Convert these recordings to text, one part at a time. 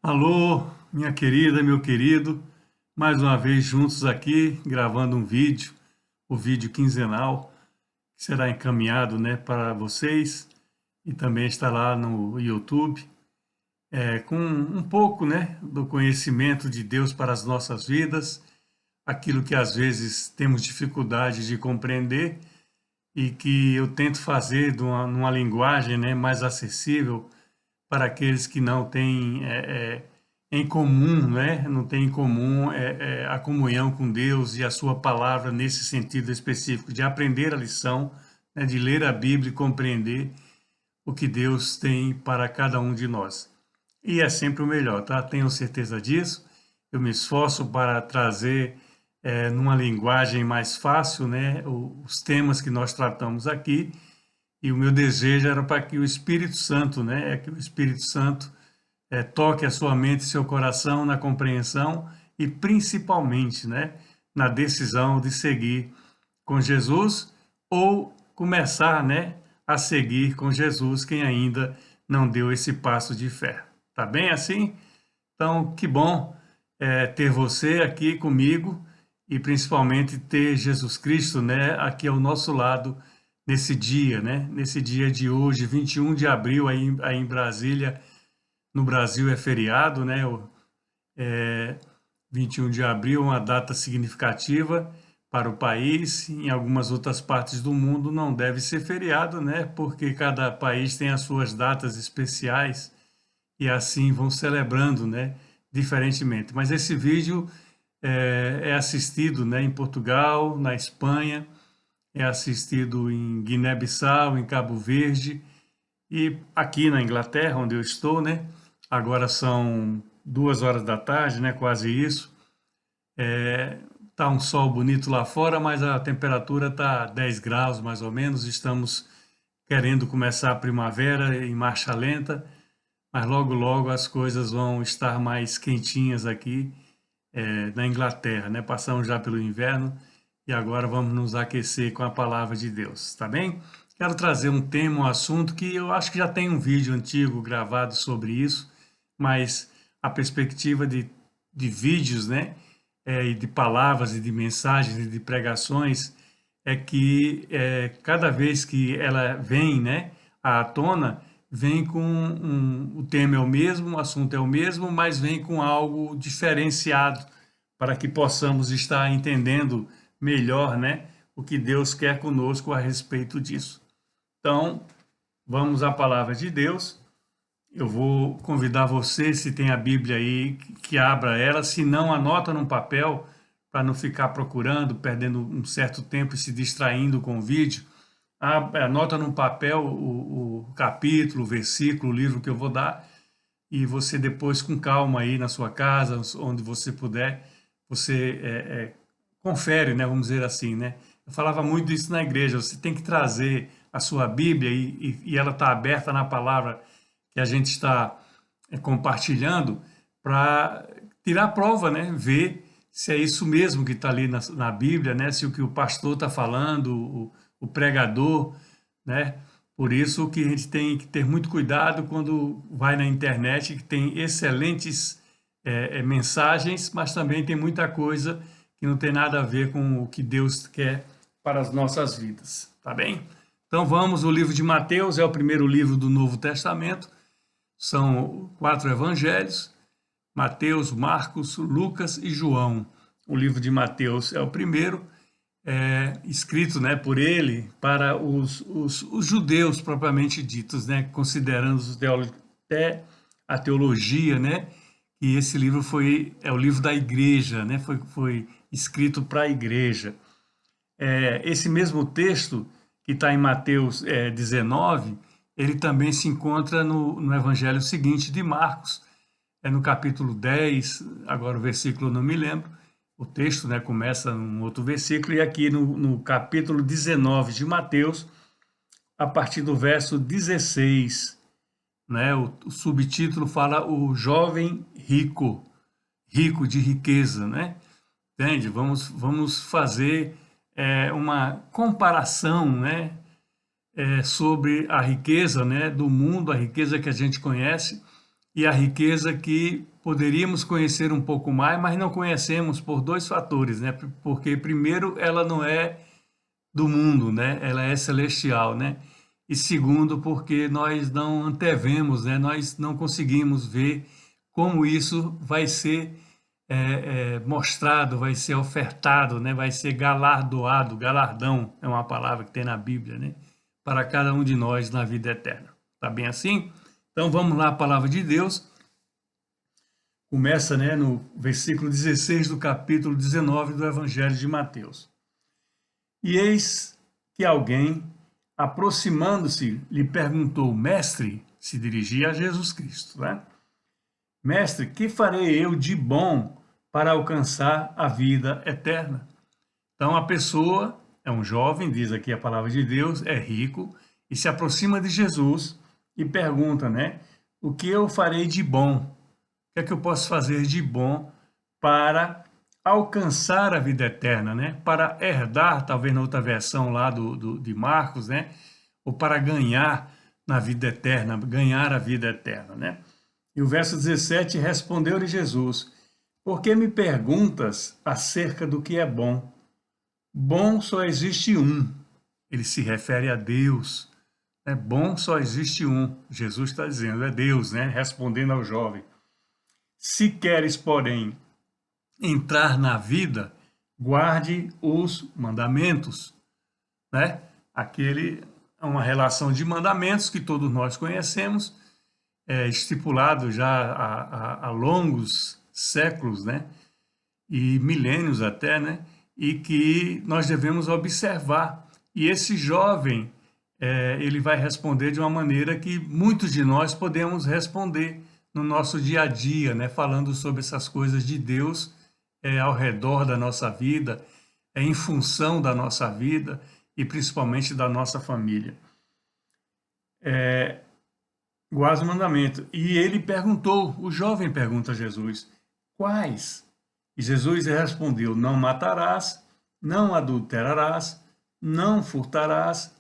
Alô, minha querida, meu querido, mais uma vez juntos aqui, gravando um vídeo, o vídeo quinzenal, que será encaminhado, para vocês e também está lá no YouTube, com um pouco, do conhecimento de Deus para as nossas vidas, aquilo que às vezes temos dificuldade de compreender e que eu tento fazer numa linguagem, mais acessível para aqueles que não têm em comum, não têm em comum a comunhão com Deus e a sua palavra nesse sentido específico, de aprender a lição, de ler a Bíblia e compreender o que Deus tem para cada um de nós. E é sempre o melhor, tá? Tenho certeza disso. Eu me esforço para trazer numa linguagem mais fácil, os temas que nós tratamos aqui. E o meu desejo era para que o Espírito Santo, que o Espírito Santo toque a sua mente e seu coração na compreensão e principalmente, na decisão de seguir com Jesus ou começar, a seguir com Jesus, quem ainda não deu esse passo de fé. Tá bem assim? Então, que bom ter você aqui comigo e principalmente ter Jesus Cristo, aqui ao nosso lado nesse dia, nesse dia de hoje, 21 de abril, aí em Brasília, no Brasil é feriado, 21 de abril, uma data significativa para o país. Em algumas outras partes do mundo não deve ser feriado, porque cada país tem as suas datas especiais e assim vão celebrando, diferentemente. Mas esse vídeo é assistido, em Portugal, na Espanha, é assistido em Guiné-Bissau, em Cabo Verde e aqui na Inglaterra, onde eu estou, Agora são 2 horas da tarde, quase isso. Tá um sol bonito lá fora, mas a temperatura tá 10 graus mais ou menos. Estamos querendo começar a primavera em marcha lenta, mas logo logo as coisas vão estar mais quentinhas aqui na Inglaterra, Passamos já pelo inverno e agora vamos nos aquecer com a palavra de Deus, tá bem? Quero trazer um tema, um assunto que eu acho que já tem um vídeo antigo gravado sobre isso, mas a perspectiva de vídeos, e de palavras e de mensagens e de pregações é que cada vez que ela vem, à tona, vem com o tema é o mesmo, o assunto é o mesmo, mas vem com algo diferenciado para que possamos estar entendendo melhor, o que Deus quer conosco a respeito disso. Então, vamos à palavra de Deus. Eu vou convidar você, se tem a Bíblia aí, que abra ela, se não, anota num papel, para não ficar procurando, perdendo um certo tempo e se distraindo com o vídeo. Anota num papel o capítulo, o versículo, o livro que eu vou dar, e você depois, com calma aí na sua casa, onde você puder, você confere, vamos dizer assim, Eu falava muito isso na igreja, você tem que trazer a sua Bíblia e ela está aberta na palavra que a gente está compartilhando para tirar a prova, ver se é isso mesmo que está ali na Bíblia, se o que o pastor está falando, o pregador, Por isso que a gente tem que ter muito cuidado quando vai na internet, que tem excelentes mensagens, mas também tem muita coisa que não tem nada a ver com o que Deus quer para as nossas vidas, tá bem? Então vamos, o livro de Mateus é o primeiro livro do Novo Testamento, são 4 evangelhos, Mateus, Marcos, Lucas e João. O livro de Mateus é o primeiro, escrito por ele para os judeus propriamente ditos, considerando até a teologia, e esse livro é o livro da igreja, foi escrito para a igreja. Esse mesmo texto que está em Mateus 19, ele também se encontra no evangelho seguinte de Marcos, no capítulo 10, agora o versículo eu não me lembro, o texto começa num outro versículo, e aqui no capítulo 19 de Mateus, a partir do verso 16, o subtítulo fala o jovem rico, rico de riqueza, Entende? Vamos fazer uma comparação, sobre a riqueza, do mundo, a riqueza que a gente conhece, e a riqueza que poderíamos conhecer um pouco mais, mas não conhecemos por dois fatores, né? Porque primeiro ela não é do mundo, né? Ela é celestial, né? E segundo, porque nós não antevemos, né? Nós não conseguimos ver como isso vai ser mostrado, vai ser ofertado, né? Vai ser galardoado, galardão é uma palavra que tem na Bíblia, né? Para cada um de nós na vida eterna. Tá bem assim? Então vamos lá, a palavra de Deus. Começa, né, no versículo 16 do capítulo 19 do Evangelho de Mateus. E eis que alguém, aproximando-se, lhe perguntou: Mestre, se dirigia a Jesus Cristo, né? Mestre, que farei eu de bom para alcançar a vida eterna? Então a pessoa é um jovem, diz aqui a palavra de Deus, é rico e se aproxima de Jesus e pergunta, né? O que eu farei de bom? O que é que eu posso fazer de bom para alcançar a vida eterna, né? Para herdar, talvez na outra versão lá de Marcos, né? Ou para ganhar na vida eterna, ganhar a vida eterna, né? E o verso 17, respondeu-lhe Jesus: Por que me perguntas acerca do que é bom? Bom só existe um. Ele se refere a Deus. É bom só existe um. Jesus está dizendo, é Deus, né? Respondendo ao jovem. Se queres, porém, entrar na vida, guarde os mandamentos, né? Aquele é uma relação de mandamentos que todos nós conhecemos, estipulado já há longos séculos, né? E milênios até, né? E que nós devemos observar. E esse jovem, ele vai responder de uma maneira que muitos de nós podemos responder no nosso dia a dia, né? Falando sobre essas coisas de Deus ao redor da nossa vida, em função da nossa vida e principalmente da nossa família. Guarda o mandamento. E ele perguntou, o jovem pergunta a Jesus, quais? E Jesus respondeu, não matarás, não adulterarás, não furtarás,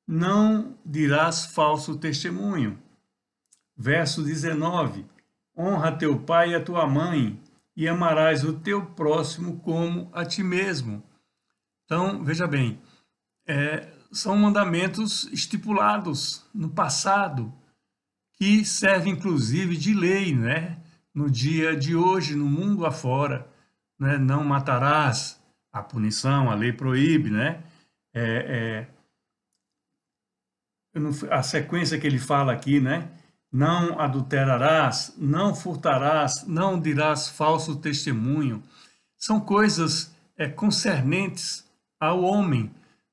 não dirás falso testemunho. Verso 19, honra teu pai e a tua mãe, e amarás o teu próximo como a ti mesmo. Então, veja bem, são mandamentos estipulados no passado, que servem inclusive de lei, né? No dia de hoje, no mundo afora, né? Não matarás, a punição, a lei proíbe, né? A sequência que ele fala aqui, né? Não adulterarás, não furtarás, não dirás falso testemunho. São coisas concernentes ao homem,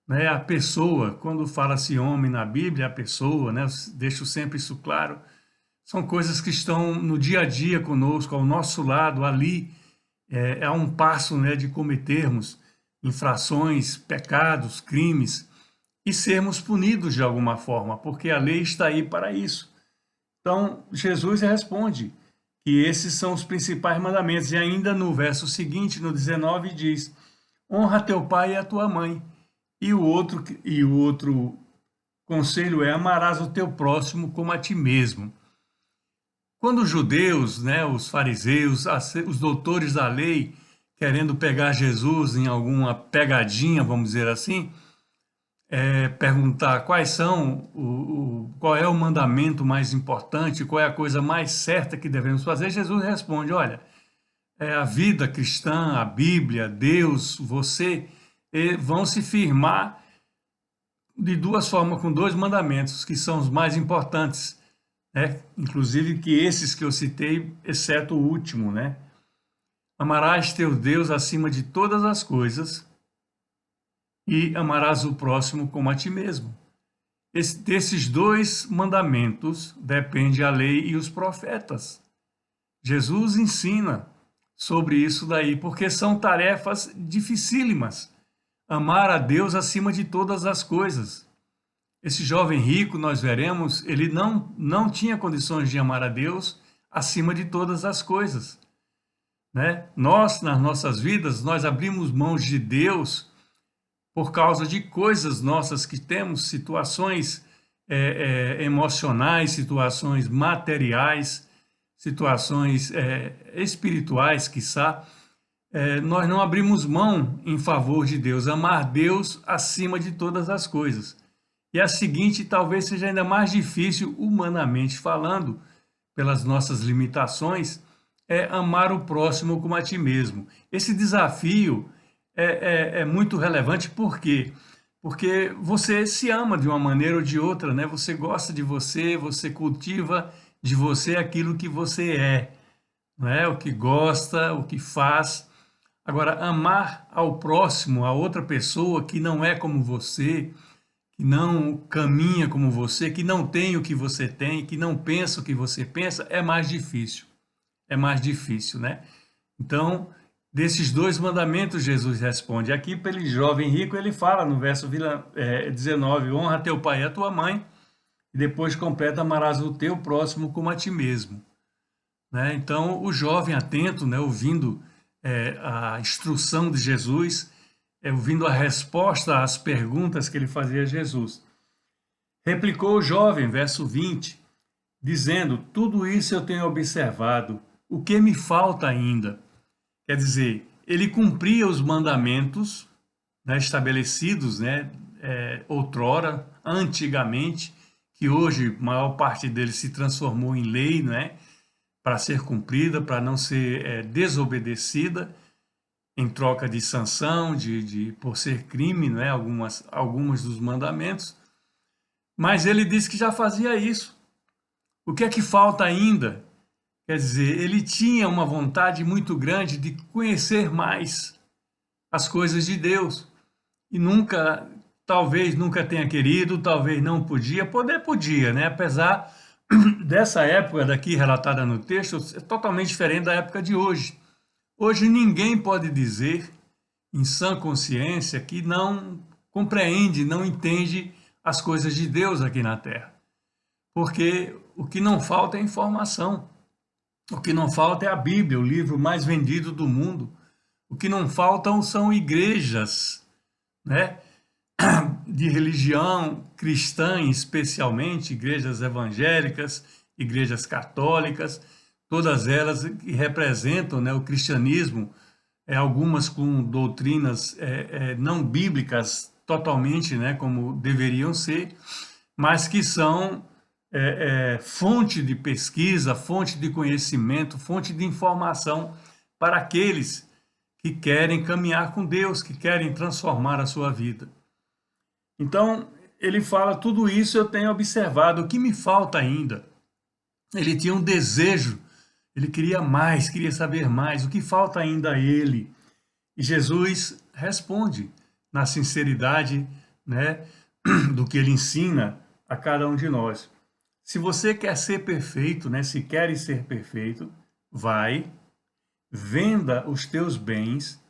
né? A pessoa, quando fala-se homem na Bíblia, a pessoa, né? Eu deixo sempre isso claro. São coisas que estão no dia a dia conosco, ao nosso lado, ali, a um passo, né, de cometermos infrações, pecados, crimes, e sermos punidos de alguma forma, porque a lei está aí para isso. Então, Jesus responde que esses são os principais mandamentos. E ainda no verso seguinte, no 19, diz, honra teu pai e a tua mãe. E o outro conselho é, amarás o teu próximo como a ti mesmo. Quando os judeus, né, os fariseus, os doutores da lei, querendo pegar Jesus em alguma pegadinha, vamos dizer assim, perguntar qual é o mandamento mais importante, qual é a coisa mais certa que devemos fazer, Jesus responde, olha, a vida cristã, a Bíblia, Deus, você, vão se firmar de duas formas, com dois mandamentos, que são os mais importantes, né? Inclusive que esses que eu citei, exceto o último, né? Amarás teu Deus acima de todas as coisas e amarás o próximo como a ti mesmo. Desses dois mandamentos depende a lei e os profetas. Jesus ensina sobre isso daí, porque são tarefas dificílimas. Amar a Deus acima de todas as coisas. Esse jovem rico, nós veremos, ele não tinha condições de amar a Deus acima de todas as coisas, né? Nós, nas nossas vidas, nós abrimos mãos de Deus por causa de coisas nossas que temos, situações emocionais, situações materiais, situações espirituais, quiçá, nós não abrimos mão em favor de Deus, amar Deus acima de todas as coisas. E a seguinte talvez seja ainda mais difícil, humanamente falando, pelas nossas limitações, é amar o próximo como a ti mesmo. Esse desafio é muito relevante, por quê? Porque você se ama de uma maneira ou de outra, né? Você gosta de você, você cultiva de você aquilo que você é, não é? O que gosta, o que faz. Agora, amar ao próximo, a outra pessoa que não é como você, que não caminha como você, que não tem o que você tem, que não pensa o que você pensa, é mais difícil. É mais difícil, né? Então, desses dois mandamentos, Jesus responde. Aqui, para ele jovem rico, ele fala no verso 19, honra teu pai e a tua mãe, e depois completa, amarás o teu próximo como a ti mesmo. Né? Então, o jovem atento, né, ouvindo a instrução de Jesus, ouvindo a resposta às perguntas que ele fazia a Jesus. Replicou o jovem, verso 20, dizendo, tudo isso eu tenho observado, o que me falta ainda? Quer dizer, ele cumpria os mandamentos, né, estabelecidos, né, outrora, antigamente, que hoje a maior parte deles se transformou em lei, né, para ser cumprida, para não ser desobedecida, em troca de sanção, por ser crime, né, algumas dos mandamentos. Mas ele disse que já fazia isso. O que é que falta ainda? Quer dizer, ele tinha uma vontade muito grande de conhecer mais as coisas de Deus. E talvez nunca tenha querido, talvez não podia, né? Apesar dessa época daqui relatada no texto, é totalmente diferente da época de hoje. Hoje ninguém pode dizer, em sã consciência, que não compreende, não entende as coisas de Deus aqui na Terra. Porque o que não falta é informação. O que não falta é a Bíblia, o livro mais vendido do mundo. O que não faltam são igrejas, né, de religião cristã, especialmente, igrejas evangélicas, igrejas católicas, todas elas que representam, né, o cristianismo, algumas com doutrinas não bíblicas totalmente, né, como deveriam ser, mas que são fonte de pesquisa, fonte de conhecimento, fonte de informação para aqueles que querem caminhar com Deus, que querem transformar a sua vida. Então, ele fala, tudo isso eu tenho observado, o que me falta ainda? Ele tinha um desejo, ele queria mais, queria saber mais, o que falta ainda a ele? E Jesus responde na sinceridade, né, do que ele ensina a cada um de nós. Se você quer ser perfeito, né, se queres ser perfeito, vai, venda os teus bens,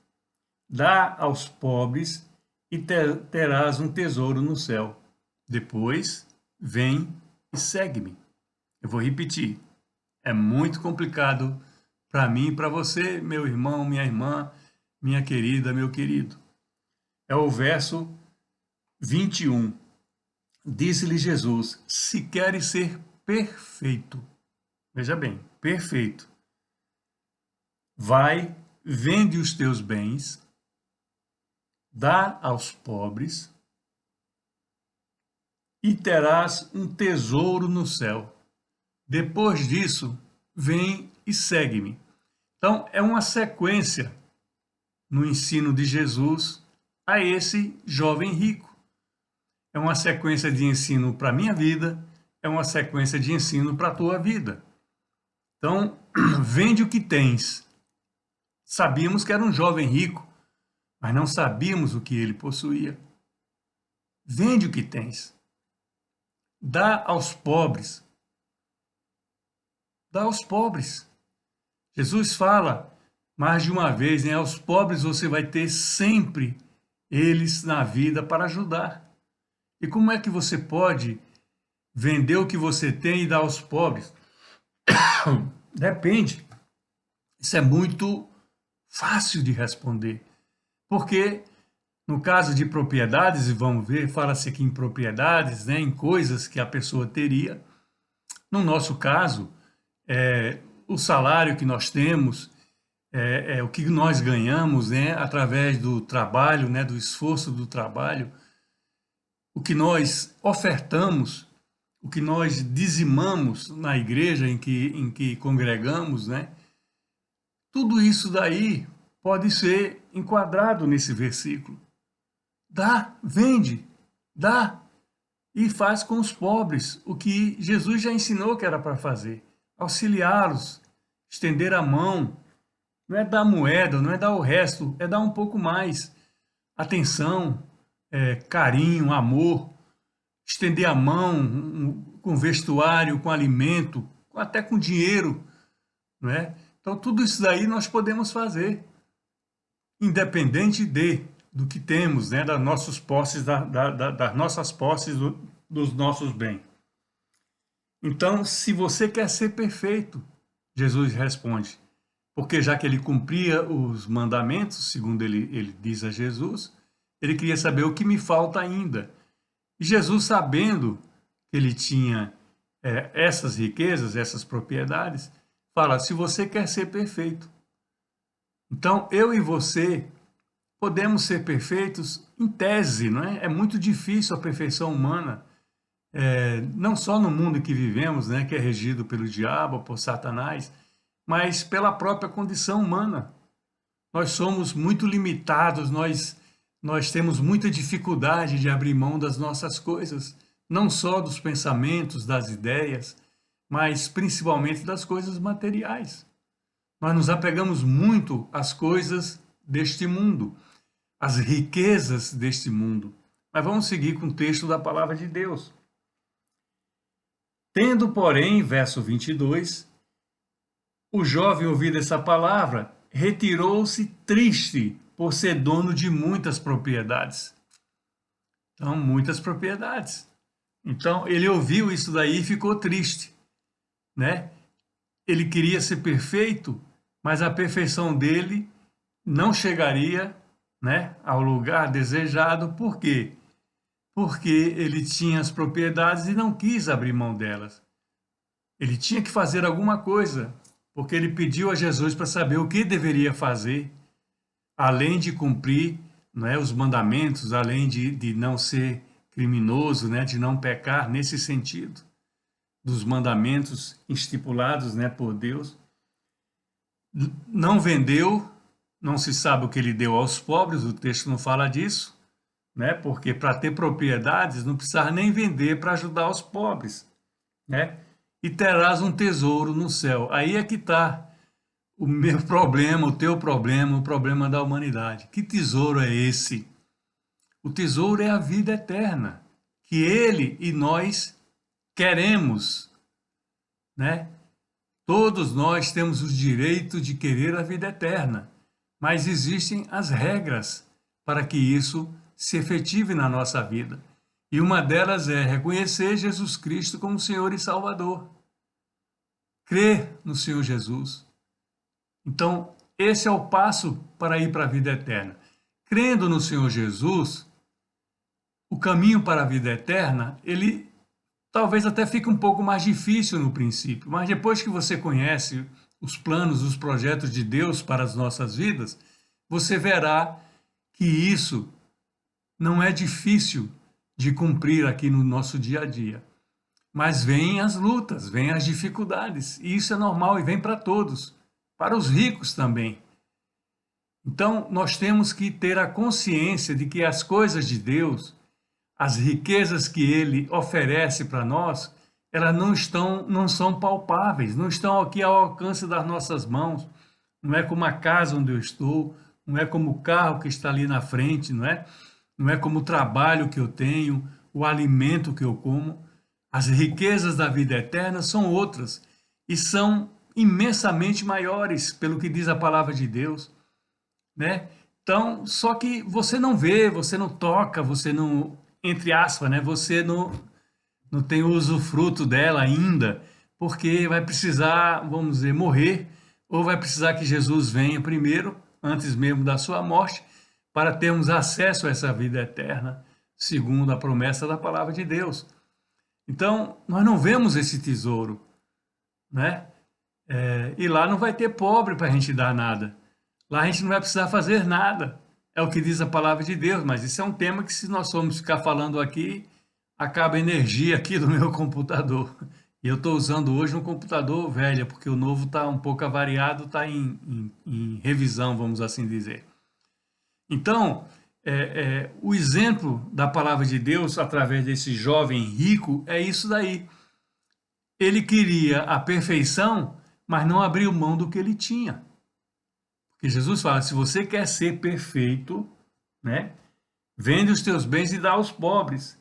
dá aos pobres e terás um tesouro no céu. Depois, vem e segue-me. Eu vou repetir. É muito complicado para mim e para você, meu irmão, minha irmã, minha querida, meu querido. É o verso 21. Disse-lhe Jesus, se queres ser perfeito, veja bem, perfeito, vai, vende os teus bens, dá aos pobres e terás um tesouro no céu. Depois disso, vem e segue-me. Então, é uma sequência no ensino de Jesus a esse jovem rico. É uma sequência de ensino para a minha vida, é uma sequência de ensino para a tua vida. Então, vende o que tens. Sabíamos que era um jovem rico, mas não sabíamos o que ele possuía. Vende o que tens. Dá aos pobres. Dá aos pobres. Jesus fala mais de uma vez, né? Aos pobres você vai ter sempre eles na vida para ajudar. E como é que você pode vender o que você tem e dar aos pobres? Depende. Isso é muito fácil de responder. Porque, no caso de propriedades, e vamos ver, fala-se aqui em propriedades, né, em coisas que a pessoa teria. No nosso caso, o salário que nós temos, o que nós ganhamos, né, através do trabalho, né, do esforço do trabalho, o que nós ofertamos, o que nós dizimamos na igreja em que congregamos, né, tudo isso daí pode ser enquadrado nesse versículo. Dá, vende, dá e faz com os pobres o que Jesus já ensinou que era para fazer. Auxiliá-los, estender a mão, não é dar moeda, não é dar o resto, é dar um pouco mais. Atenção, carinho, amor, estender a mão com vestuário, com alimento, até com dinheiro, não é? Então tudo isso daí nós podemos fazer, independente do que temos, né, das nossas posses, das nossas posses, dos nossos bens. Então, se você quer ser perfeito, Jesus responde, porque já que ele cumpria os mandamentos, segundo ele diz a Jesus, ele queria saber o que me falta ainda. E Jesus, sabendo que ele tinha essas riquezas, essas propriedades, fala, se você quer ser perfeito. Então, eu e você podemos ser perfeitos em tese, não é? É muito difícil a perfeição humana, não só no mundo em que vivemos, né, que é regido pelo diabo, por Satanás, mas pela própria condição humana. Nós somos muito limitados, nós temos muita dificuldade de abrir mão das nossas coisas, não só dos pensamentos, das ideias, mas principalmente das coisas materiais. Nós nos apegamos muito às coisas deste mundo, às riquezas deste mundo. Mas vamos seguir com o texto da palavra de Deus. Tendo, porém, verso 22, o jovem, ouvido essa palavra, retirou-se triste por ser dono de muitas propriedades. Então, muitas propriedades. Então, ele ouviu isso daí e ficou triste, né? Ele queria ser perfeito, mas a perfeição dele não chegaria, né, ao lugar desejado. Por quê? Porque ele tinha as propriedades e não quis abrir mão delas. Ele tinha que fazer alguma coisa, porque ele pediu a Jesus para saber o que deveria fazer, além de cumprir, né, os mandamentos, além de não ser criminoso, né, de não pecar nesse sentido, dos mandamentos estipulados, né, por Deus. Não vendeu, não se sabe o que ele deu aos pobres, o texto não fala disso, né, porque para ter propriedades não precisava nem vender para ajudar os pobres, né? E terás um tesouro no céu. Aí é que está o meu problema, o teu problema, o problema da humanidade. Que tesouro é esse? O tesouro é a vida eterna, que ele e nós queremos, né? Todos nós temos o direito de querer a vida eterna, mas existem as regras para que isso se efetive na nossa vida. E uma delas é reconhecer Jesus Cristo como Senhor e Salvador. Crer no Senhor Jesus. Então, esse é o passo para ir para a vida eterna. Crendo no Senhor Jesus, o caminho para a vida eterna, ele talvez até fique um pouco mais difícil no princípio, mas depois que você conhece os planos, os projetos de Deus para as nossas vidas, você verá que isso não é difícil de cumprir aqui no nosso dia a dia. Mas vêm as lutas, vêm as dificuldades, e isso é normal e vem para todos, para os ricos também. Então, nós temos que ter a consciência de que as coisas de Deus, as riquezas que Ele oferece para nós, elas não são palpáveis, não estão aqui ao alcance das nossas mãos. Não é como a casa onde eu estou, não é como o carro que está ali na frente, não é? Não é como o trabalho que eu tenho, o alimento que eu como. As riquezas da vida eterna são outras e são imensamente maiores, pelo que diz a palavra de Deus, né? Então, só que você não vê, você não toca, você não, entre aspas, né? Você não tem o usufruto dela ainda, porque vai precisar, vamos dizer, morrer, ou vai precisar que Jesus venha primeiro, antes mesmo da sua morte, para termos acesso a essa vida eterna, segundo a promessa da palavra de Deus. Então, nós não vemos esse tesouro, né? E lá não vai ter pobre para a gente dar nada. Lá a gente não vai precisar fazer nada. É o que diz a palavra de Deus, mas isso é um tema que, se nós formos ficar falando aqui, acaba a energia aqui do meu computador. E eu estou usando hoje um computador velho, porque o novo está um pouco avariado, está em revisão, vamos assim dizer. Então, o exemplo da palavra de Deus, através desse jovem rico, é isso daí. Ele queria a perfeição, mas não abriu mão do que ele tinha. Porque Jesus fala, se você quer ser perfeito, né, vende os teus bens e dá aos pobres,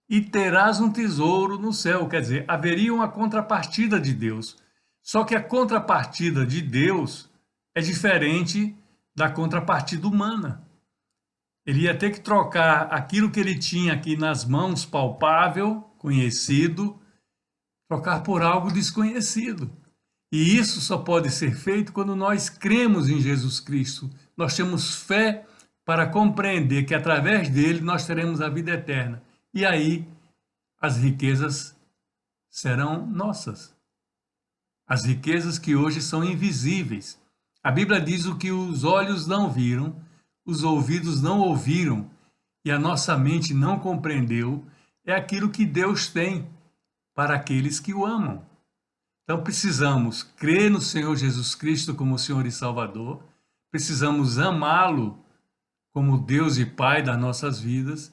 e terás um tesouro no céu. Quer dizer, haveria uma contrapartida de Deus. Só que a contrapartida de Deus é diferente da contrapartida humana. Ele ia ter que trocar aquilo que ele tinha aqui nas mãos, palpável, conhecido, trocar por algo desconhecido. E isso só pode ser feito quando nós cremos em Jesus Cristo. Nós temos fé para compreender que através dele nós teremos a vida eterna. E aí as riquezas serão nossas. As riquezas que hoje são invisíveis. A Bíblia diz: o que os olhos não viram, os ouvidos não ouviram e a nossa mente não compreendeu, é aquilo que Deus tem para aqueles que o amam. Então precisamos crer no Senhor Jesus Cristo como Senhor e Salvador, precisamos amá-lo como Deus e Pai das nossas vidas,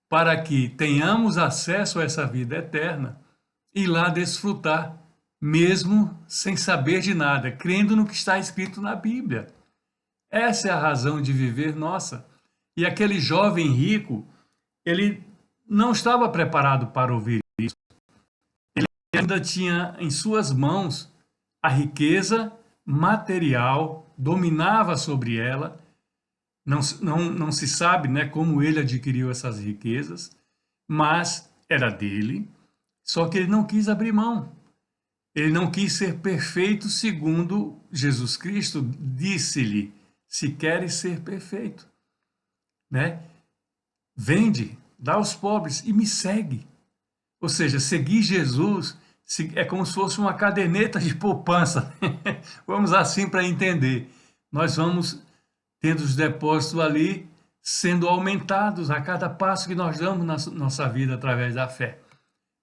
para que tenhamos acesso a essa vida eterna e lá desfrutar, mesmo sem saber de nada, crendo no que está escrito na Bíblia. Essa é a razão de viver nossa. E aquele jovem rico, ele não estava preparado para ouvir isso. Ele ainda tinha em suas mãos a riqueza material, dominava sobre ela. Não se sabe, né, como ele adquiriu essas riquezas, mas era dele, só que ele não quis abrir mão. Ele não quis ser perfeito segundo Jesus Cristo disse-lhe, se queres ser perfeito, né? Vende, dá aos pobres e me segue. Ou seja, seguir Jesus é como se fosse uma caderneta de poupança. Vamos assim para entender. Nós vamos tendo os depósitos ali sendo aumentados a cada passo que nós damos na nossa vida através da fé.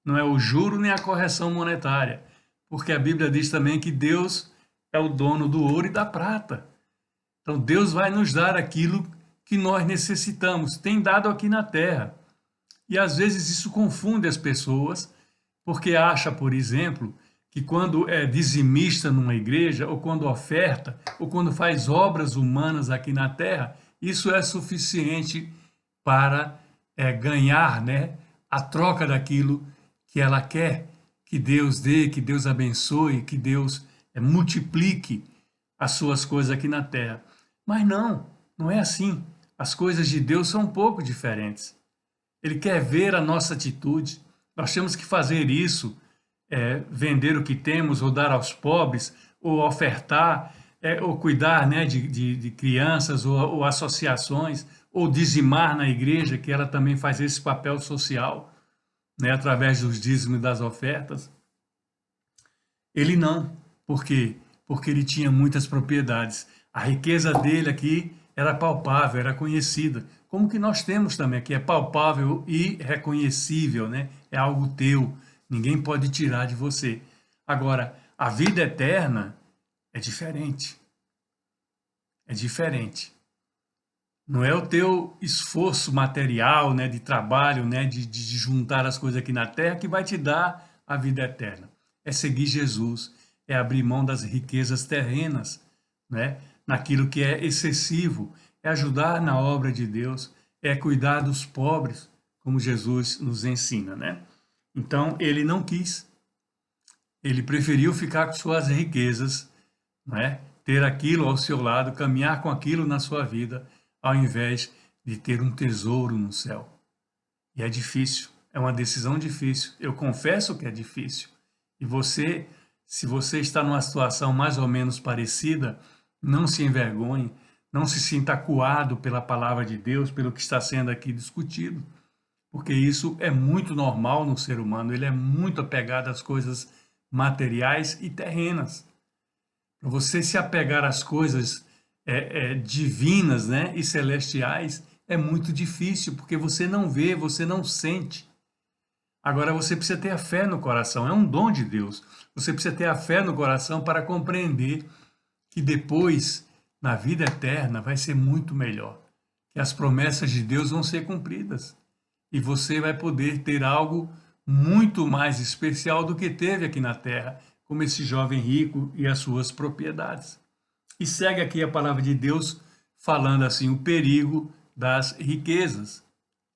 Não é o juro nem a correção monetária, porque a Bíblia diz também que Deus é o dono do ouro e da prata. Então Deus vai nos dar aquilo que nós necessitamos, tem dado aqui na terra. E às vezes isso confunde as pessoas, porque acha, por exemplo, que quando é dizimista numa igreja, ou quando oferta, ou quando faz obras humanas aqui na terra, isso é suficiente para ganhar, né, a troca daquilo que ela quer, que Deus dê, que Deus abençoe, que Deus multiplique as suas coisas aqui na terra. Mas não é assim. As coisas de Deus são um pouco diferentes. Ele quer ver a nossa atitude. Nós temos que fazer isso, vender o que temos, ou dar aos pobres, ou ofertar, ou cuidar, né, de crianças, ou associações, ou dizimar na igreja, que ela também faz esse papel social, né, através dos dízimos e das ofertas. Ele não. Por quê? Porque ele tinha muitas propriedades. A riqueza dele aqui era palpável, era conhecida. Como que nós temos também aqui, é palpável e reconhecível, né? É algo teu, ninguém pode tirar de você. Agora, a vida eterna é diferente. É diferente. Não é o teu esforço material, né, de trabalho, né, de juntar as coisas aqui na terra que vai te dar a vida eterna. É seguir Jesus, é abrir mão das riquezas terrenas, né, naquilo que é excessivo, é ajudar na obra de Deus, é cuidar dos pobres, como Jesus nos ensina, né? Então, ele não quis. Ele preferiu ficar com suas riquezas, né? Ter aquilo ao seu lado, caminhar com aquilo na sua vida, ao invés de ter um tesouro no céu. E é difícil, é uma decisão difícil. Eu confesso que é difícil. E você, se você está numa situação mais ou menos parecida, não se envergonhe, não se sinta acuado pela palavra de Deus, pelo que está sendo aqui discutido, porque isso é muito normal no ser humano, ele é muito apegado às coisas materiais e terrenas. para você se apegar às coisas divinas, né, e celestiais, é muito difícil, porque você não vê, você não sente. Agora você precisa ter a fé no coração, é um dom de Deus. Você precisa ter a fé no coração para compreender que depois, na vida eterna, vai ser muito melhor. Que as promessas de Deus vão ser cumpridas. E você vai poder ter algo muito mais especial do que teve aqui na terra, como esse jovem rico e as suas propriedades. E segue aqui a palavra de Deus falando assim, o perigo das riquezas.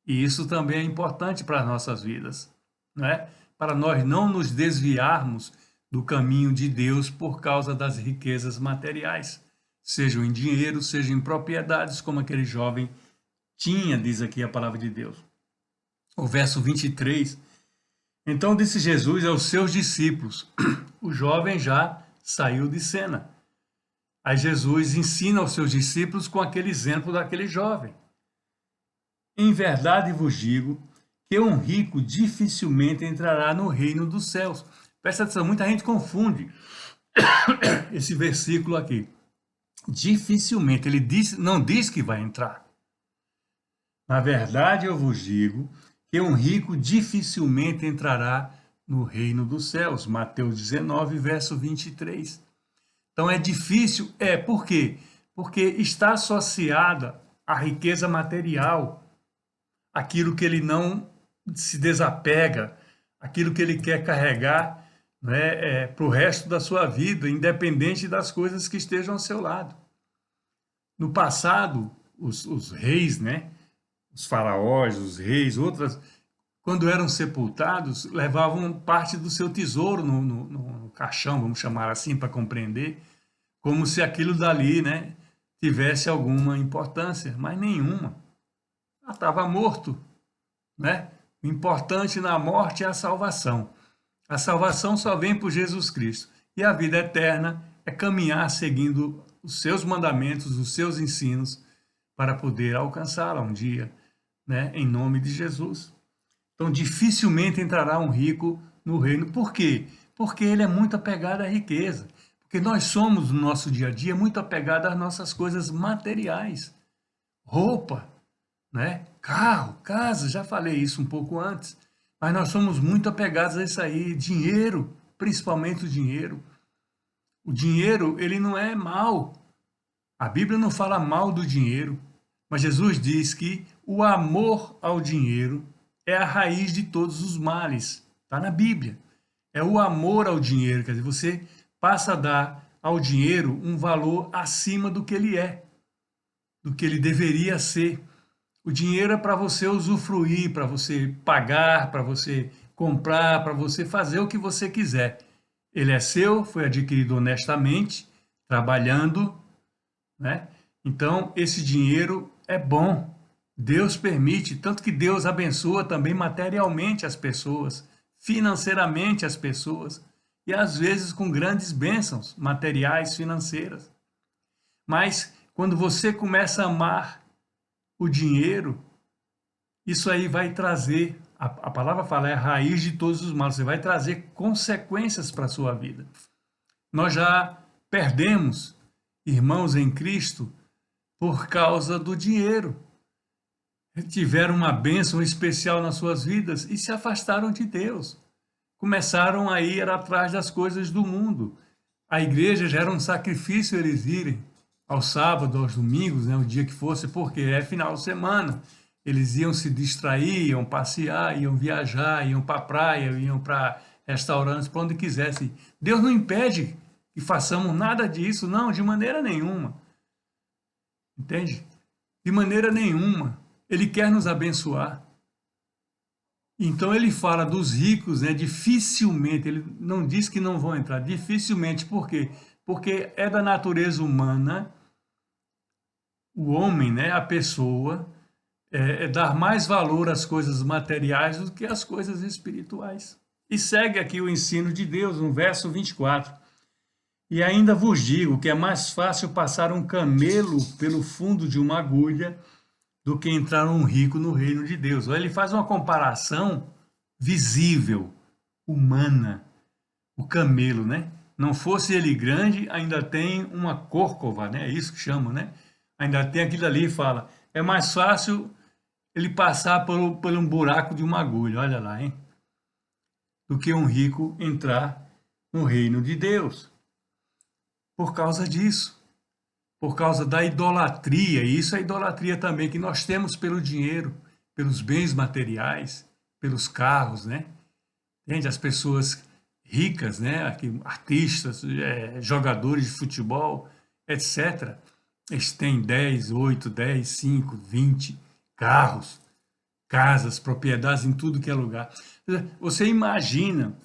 E isso também é importante para as nossas vidas, não é? Para nós não nos desviarmos do caminho de Deus por causa das riquezas materiais, sejam em dinheiro, sejam em propriedades, como aquele jovem tinha, diz aqui a palavra de Deus. O verso 23, então disse Jesus aos seus discípulos, o jovem já saiu de cena. Aí Jesus ensina aos seus discípulos com aquele exemplo daquele jovem. Em verdade vos digo que um rico dificilmente entrará no reino dos céus. Presta atenção, muita gente confunde esse versículo aqui. Dificilmente, ele não diz que vai entrar. Na verdade, eu vos digo que um rico dificilmente entrará no reino dos céus. Mateus 19, verso 23. Então é difícil, por quê? Porque está associada à riqueza material, aquilo que ele não se desapega, aquilo que ele quer carregar, né, para o resto da sua vida, independente das coisas que estejam ao seu lado. No passado, os reis, né, os faraós, os reis, outras, quando eram sepultados, levavam parte do seu tesouro no caixão, vamos chamar assim, para compreender, como se aquilo dali, né, tivesse alguma importância, mas nenhuma. Estava morto, né? O importante na morte é a salvação. A salvação só vem por Jesus Cristo. E a vida eterna é caminhar seguindo os seus mandamentos, os seus ensinos, para poder alcançá-la um dia, né? Em nome de Jesus. Então, dificilmente entrará um rico no reino. Por quê? Porque ele é muito apegado à riqueza. Porque nós somos, no nosso dia a dia, muito apegados às nossas coisas materiais. Roupa, né? Carro, casa, já falei isso um pouco antes, mas nós somos muito apegados a isso aí, dinheiro, principalmente o dinheiro. O dinheiro, ele não é mal. A Bíblia não fala mal do dinheiro, mas Jesus diz que o amor ao dinheiro é a raiz de todos os males. Está na Bíblia. É o amor ao dinheiro, quer dizer, você passa a dar ao dinheiro um valor acima do que ele é, do que ele deveria ser. O dinheiro é para você usufruir, para você pagar, para você comprar, para você fazer o que você quiser. Ele é seu, foi adquirido honestamente, trabalhando, né? Então, esse dinheiro é bom. Deus permite, tanto que Deus abençoa também materialmente as pessoas, financeiramente as pessoas, e às vezes com grandes bênçãos materiais, financeiras. Mas quando você começa a amar o dinheiro, isso aí vai trazer, a palavra fala, é a raiz de todos os males, você vai trazer consequências para a sua vida. Nós já perdemos irmãos em Cristo por causa do dinheiro. Tiveram uma bênção especial nas suas vidas e se afastaram de Deus. Começaram a ir atrás das coisas do mundo. A igreja já era um sacrifício eles irem ao sábado, aos domingos, né, o dia que fosse, porque é final de semana. Eles iam se distrair, iam passear, iam viajar, iam para a praia, iam para restaurantes, para onde quisessem. Deus não impede que façamos nada disso, não, de maneira nenhuma. Entende? De maneira nenhuma. Ele quer nos abençoar. Então ele fala dos ricos, né, dificilmente, ele não diz que não vão entrar, dificilmente, por quê? Porque é da natureza humana, o homem, né, a pessoa, dar mais valor às coisas materiais do que às coisas espirituais. E segue aqui o ensino de Deus, no verso 24. E ainda vos digo que é mais fácil passar um camelo pelo fundo de uma agulha do que entrar um rico no reino de Deus. Ele faz uma comparação visível, humana. O camelo, né? não fosse ele grande, ainda tem uma córcova, né? É isso que chama, né? Ainda tem aquilo ali, fala, é mais fácil ele passar por um buraco de uma agulha, olha lá, hein? Do que um rico entrar no reino de Deus. Por causa disso, por causa da idolatria, e isso é idolatria também que nós temos pelo dinheiro, pelos bens materiais, pelos carros, né? Entende? As pessoas ricas, né? Aqui, artistas, jogadores de futebol, etc. Eles têm 10, 8, 10, 5, 20 carros, casas, propriedades em tudo que é lugar. Você imagina,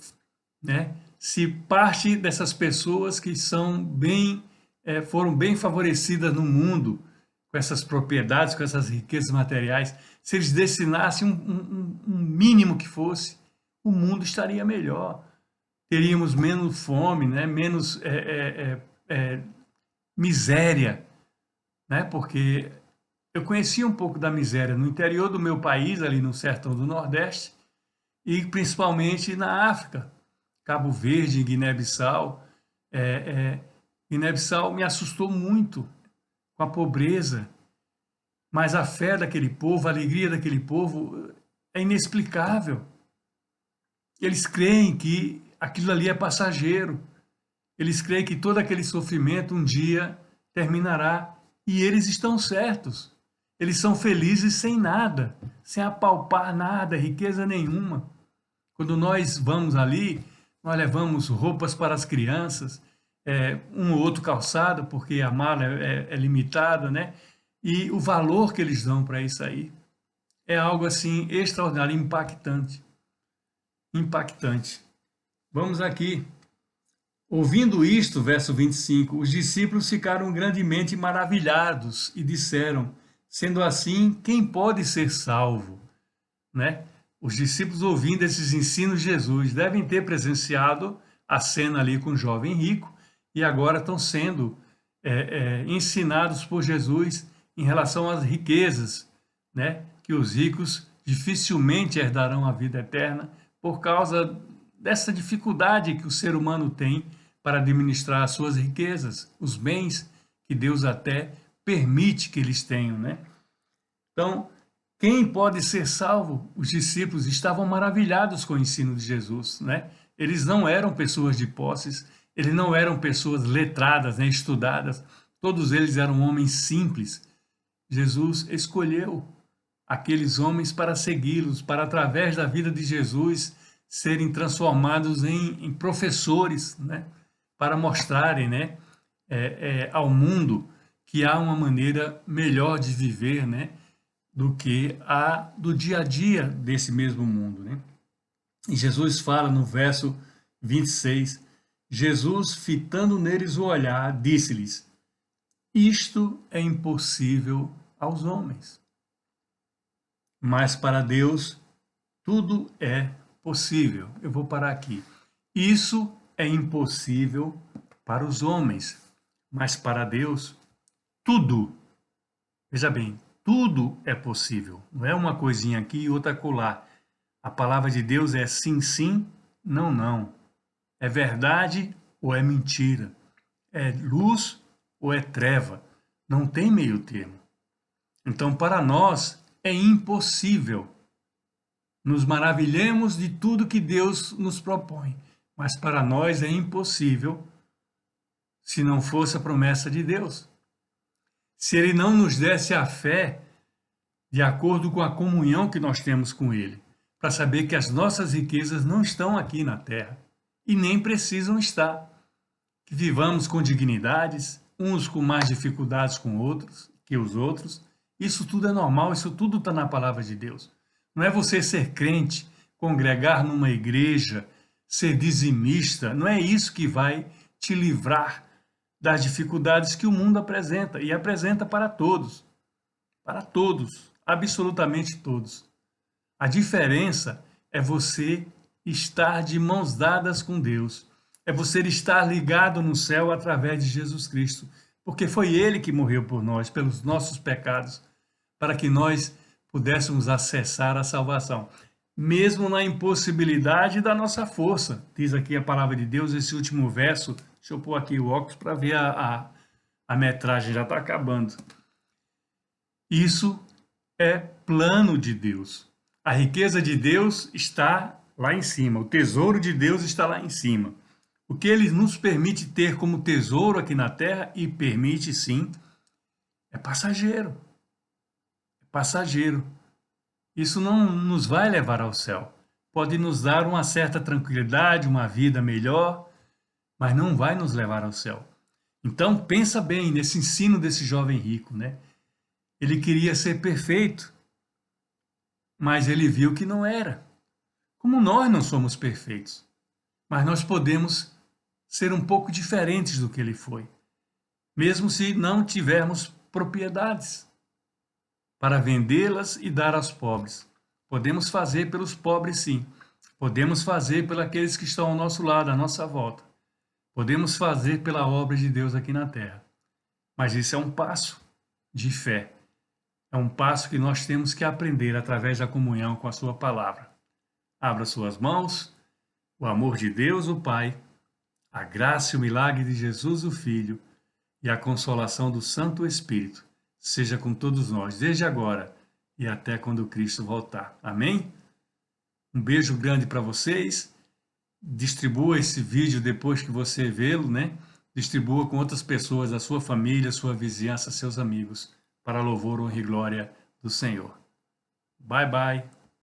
né? Se parte dessas pessoas que são foram bem favorecidas no mundo com essas propriedades, com essas riquezas materiais, se eles destinassem um mínimo que fosse, o mundo estaria melhor. Teríamos menos fome, né? Menos miséria, né? Porque eu conhecia um pouco da miséria no interior do meu país, ali no sertão do Nordeste, e principalmente na África, Cabo Verde, Guiné-Bissau. Guiné-Bissau me assustou muito com a pobreza, mas a fé daquele povo, a alegria daquele povo é inexplicável. Eles creem que aquilo ali é passageiro, eles creem que todo aquele sofrimento um dia terminará, e eles estão certos. Eles são felizes sem nada, sem apalpar nada, riqueza nenhuma. Quando nós vamos ali, nós levamos roupas para as crianças, um ou outro calçado, porque a mala é limitada, né? E o valor que eles dão para isso aí é algo assim extraordinário, impactante. Impactante. Vamos aqui. Ouvindo isto, verso 25, os discípulos ficaram grandemente maravilhados e disseram, sendo assim, quem pode ser salvo? Né? Os discípulos, ouvindo esses ensinos de Jesus, devem ter presenciado a cena ali com o jovem rico e agora estão sendo ensinados por Jesus em relação às riquezas, né? Que os ricos dificilmente herdarão a vida eterna por causa dessa dificuldade que o ser humano tem para administrar as suas riquezas, os bens que Deus até permite que eles tenham, né? Então, quem pode ser salvo? Os discípulos estavam maravilhados com o ensino de Jesus, né? Eles não eram pessoas de posses, eles não eram pessoas letradas, né, estudadas, todos eles eram homens simples. Jesus escolheu aqueles homens para segui-los, para através da vida de Jesus serem transformados em professores, né? Para mostrarem, né, ao mundo que há uma maneira melhor de viver, né, do que a do dia a dia desse mesmo mundo, né? E Jesus fala no verso 26, Jesus, fitando neles o olhar, disse-lhes, isto é impossível aos homens, mas para Deus tudo é possível. Eu vou parar aqui. Isso é impossível para os homens, mas para Deus tudo, veja bem, tudo é possível. Não é uma coisinha aqui e outra acolá. A palavra de Deus é sim, sim, não, não. É verdade ou é mentira. É luz ou é treva. Não tem meio termo. Então, para nós, é impossível. Nos maravilhemos de tudo que Deus nos propõe. Mas para nós é impossível se não fosse a promessa de Deus. Se Ele não nos desse a fé de acordo com a comunhão que nós temos com Ele, para saber que as nossas riquezas não estão aqui na terra e nem precisam estar. Que vivamos com dignidades, uns com mais dificuldades que os outros. Isso tudo é normal, isso tudo está na palavra de Deus. Não é você ser crente, congregar numa igreja, ser dizimista, não é isso que vai te livrar das dificuldades que o mundo apresenta, e apresenta para todos, absolutamente todos. A diferença é você estar de mãos dadas com Deus, é você estar ligado no céu através de Jesus Cristo, porque foi Ele que morreu por nós, pelos nossos pecados, para que nós pudéssemos acessar a salvação. mesmo na impossibilidade da nossa força. Diz aqui a palavra de Deus, esse último verso. Deixa eu pôr aqui o óculos para ver a metragem, já está acabando. Isso é plano de Deus. A riqueza de Deus está lá em cima, o tesouro de Deus está lá em cima. O que Ele nos permite ter como tesouro aqui na terra, e permite sim, é passageiro. É passageiro. Isso não nos vai levar ao céu. Pode nos dar uma certa tranquilidade, uma vida melhor, mas não vai nos levar ao céu. Então, pensa bem nesse ensino desse jovem rico, né? Ele queria ser perfeito, mas ele viu que não era. Como nós não somos perfeitos, mas nós podemos ser um pouco diferentes do que ele foi, mesmo se não tivermos propriedades para vendê-las e dar aos pobres. Podemos fazer pelos pobres, sim. Podemos fazer pelos aqueles que estão ao nosso lado, à nossa volta. Podemos fazer pela obra de Deus aqui na terra. Mas isso é um passo de fé. É um passo que nós temos que aprender através da comunhão com a sua palavra. Abra suas mãos, o amor de Deus, o Pai, a graça e o milagre de Jesus, o Filho, e a consolação do Santo Espírito seja com todos nós, desde agora e até quando Cristo voltar. Amém? Um beijo grande para vocês. Distribua esse vídeo depois que você vê-lo, né? Distribua com outras pessoas da sua família, sua vizinhança, seus amigos, para louvor, honra e glória do Senhor. Bye, bye.